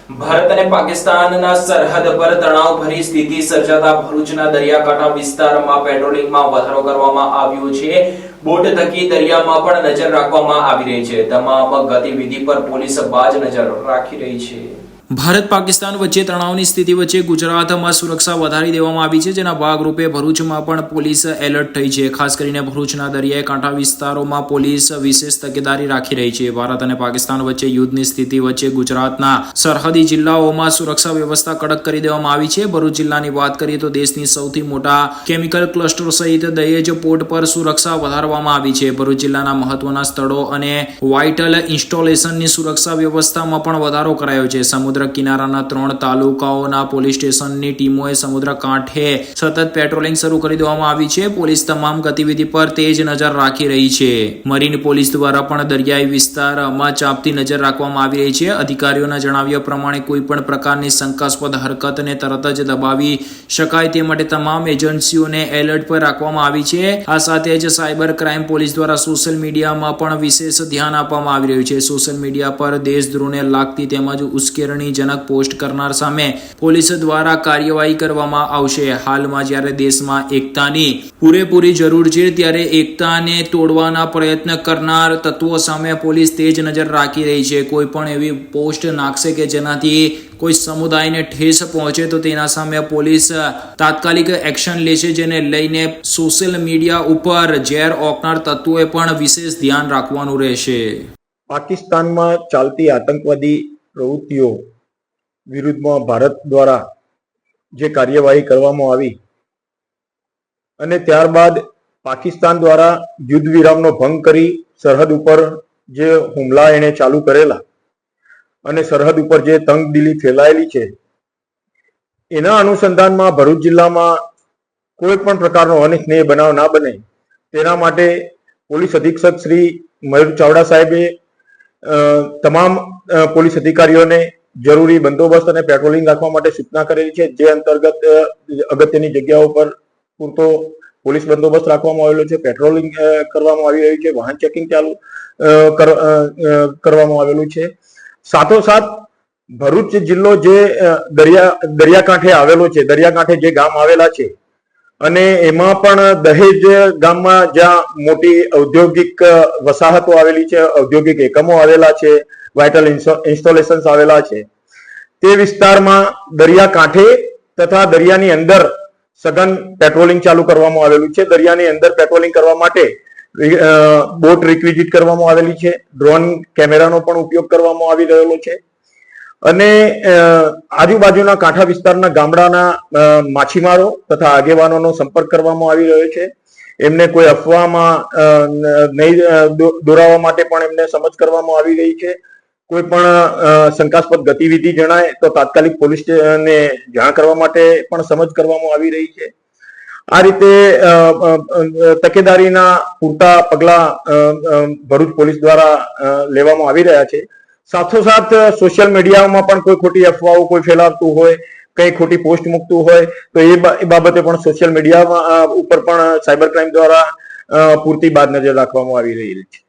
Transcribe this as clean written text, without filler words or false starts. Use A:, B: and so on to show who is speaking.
A: ભારત અને પાકિસ્તાનના સરહદ પર તણાવભરી સ્થિતિ સર્જાતા ભરૂચના દરિયાકાંઠા વિસ્તારમાં પેટ્રોલિંગમાં વધારો કરવામાં આવ્યો છે। બોટ થકી દરિયામાં પણ નજર રાખવામાં આવી રહી છે। તમામ ગતિવિધિ પર પોલીસ બાજ નજર રાખી રહી છે। ભારત પાકિસ્તાન વચ્ચે તણાવની સ્થિતિ વચ્ચે ગુજરાતમાં સુરક્ષા વધારી દેવામાં આવી છે, જેના ભાગરૂપે ભરૂચમાં પણ પોલીસ એલર્ટ થઈ છે। ખાસ કરીને ભરૂચના દરિયાઈ કાંઠા વિસ્તારોમાં પોલીસ વિશેષ તકેદારી રાખી રહી છે। ભારત અને પાકિસ્તાન વચ્ચે યુદ્ધની સ્થિતિ વચ્ચે ગુજરાતના સરહદી જિલ્લાઓમાં સુરક્ષા વ્યવસ્થા કડક કરી દેવામાં આવી છે। ભરૂચ જિલ્લાની વાત કરીએ તો દેશની સૌથી મોટા કેમિકલ ક્લસ્ટર સહિત દહેજ પોર્ટ પર સુરક્ષા વધારવામાં આવી છે। ભરૂચ જિલ્લાના મહત્વના સ્થળો અને વાઇટલ ઇન્સ્ટોલેશનની સુરક્ષા વ્યવસ્થામાં પણ વધારો કરાયો છે। સમુદ્ર કિનારાના 3 તાલુકાઓના પોલીસ સ્ટેશનની ટીમોએ સમુદ્ર કાંઠે સતત પેટ્રોલિંગ શરૂ કરી દેવામાં આવી છે। પોલીસ તમામ ગતિવિધિ પર તેજ નજર રાખી રહી છે। મરીન પોલીસ દ્વારા પણ દરિયાઈ વિસ્તારમાં ચાંપતી નજર રાખવામાં આવી રહી છે। અધિકારીઓના જણાવ્યા પ્રમાણે કોઈ પણ પ્રકારની શંકાસ્પદ હરકતને તરત જ દબાવી શકાય તે માટે તમામ એજન્સીઓને એલર્ટ પર રાખવામાં આવી છે। આ સાથે જ સાયબર ક્રાઇમ પોલીસ દ્વારા સોશિયલ મીડિયામાં પણ વિશેષ ધ્યાન આપવામાં આવી રહ્યું છે। સોશિયલ મીડિયા પર દેશદ્રોહને લાગતી તેમજ ઉશ્કેરણી જનક પોસ્ટ કરનાર સામે પોલીસ દ્વારા કાર્યવાહી કરવામાં આવશે। હાલમાં જ્યારે દેશમાં એકતાની પૂરેપૂરી જરૂર છે, ત્યારે એકતાને તોડવાના પ્રયત્ન કરનાર તત્વો સામે પોલીસ તેજ નજર રાખી રહી છે। કોઈ પણ એવી પોસ્ટ નાખશે કે જેનાથી કોઈ સમુદાયને ઠેસ પહોંચે તો તેના સામે પોલીસ તાત્કાલિક એક્શન લેશે, જેને લઈને સોશિયલ મીડિયા ઉપર ઝેર ઓકનાર તત્વોએ પણ વિશેષ ધ્યાન રાખવાનું રહેશે।
B: પાકિસ્તાનમાં ચાલતી આતંકવાદી પ્રવૃત્તિઓ વિરુદ્ધમાં ભારત દ્વારા જે કાર્યવાહી કરવામાં આવી અને ત્યારબાદ પાકિસ્તાન દ્વારા યુદ્ધ વિરામનો ભંગ કરી સરહદ ઉપર જે હુમલા એને ચાલુ કરેલા અને સરહદ ઉપર જે તંગદિલી ફેલાયેલી છે, એના અનુસંધાનમાં ભરૂચ જિલ્લામાં કોઈ પણ પ્રકારનો અનિચ્છનીય બનાવ ના બને તેના માટે પોલીસ અધિક્ષક શ્રી મયુર ચાવડા સાહેબે તમામ પોલીસ અધિકારીઓને જરૂરી બંદોબસ્ત અને પેટ્રોલિંગ રાખવા માટે સૂચના કરેલી છે। જે અંતર્ગત અગત્યની જગ્યાઓ પર પૂરતો પોલીસ બંદોબસ્ત રાખવામાં આવેલો છે, પેટ્રોલિંગ કરવામાં આવી રહ્યું છે, વાહન ચેકિંગ ચાલુ કરવામાં આવેલું છે। સાથોસાથ ભરૂચ જિલ્લો જે દરિયાકાંઠે આવેલો છે, દરિયાકાંઠે જે ગામ આવેલા છે અને એમાં પણ દહેજ ગામમાં જ્યાં મોટી ઔદ્યોગિક વસાહતો આવેલી છે, ઔદ્યોગિક એકમો આવેલા છે, વાઇટલ ઇન્સ્ટોલેશન્સ આવેલા છે, તે વિસ્તારમાં દરિયાકાંઠે તથા દરિયાની અંદર સઘન પેટ્રોલિંગ ચાલુ કરવામાં આવેલું છે। દરિયાની અંદર પેટ્રોલિંગ કરવા માટે બોટ રિક્વિઝિટ કરવામાં આવેલી છે, ડ્રોન કેમેરાનો પણ ઉપયોગ કરવામાં આવી રહેલો છે અને આજુબાજુના કાંઠા વિસ્તારના ગામડાના માછીમારો તથા આગેવાનોનો સંપર્ક કરવામાં આવી રહ્યો છે। એમને કોઈ અફવામાં નહીં દોરાવવા માટે પણ એમને સમજ કરવામાં આવી રહી છે। કોઈ પણ શંકાસ્પદ ગતિવિધિ જણાય તો તાત્કાલિક પોલીસને જાણ કરવા માટે પણ સમજ કરવામાં આવી રહી છે। આ રીતે તકેદારીના પૂરતા પગલા ભરૂચ પોલીસ દ્વારા લેવામાં આવી રહ્યા છે। સાથોસાથ સોશિયલ મીડિયામાં પણ કોઈ ખોટી અફવાઓ કોઈ ફેલાવતું હોય, કઈ ખોટી પોસ્ટ મૂકતું હોય તો એ બાબતે પણ સોશિયલ મીડિયા ઉપર પણ સાયબર ક્રાઇમ દ્વારા પૂરતી બાદ નજર રાખવામાં આવી રહી છે।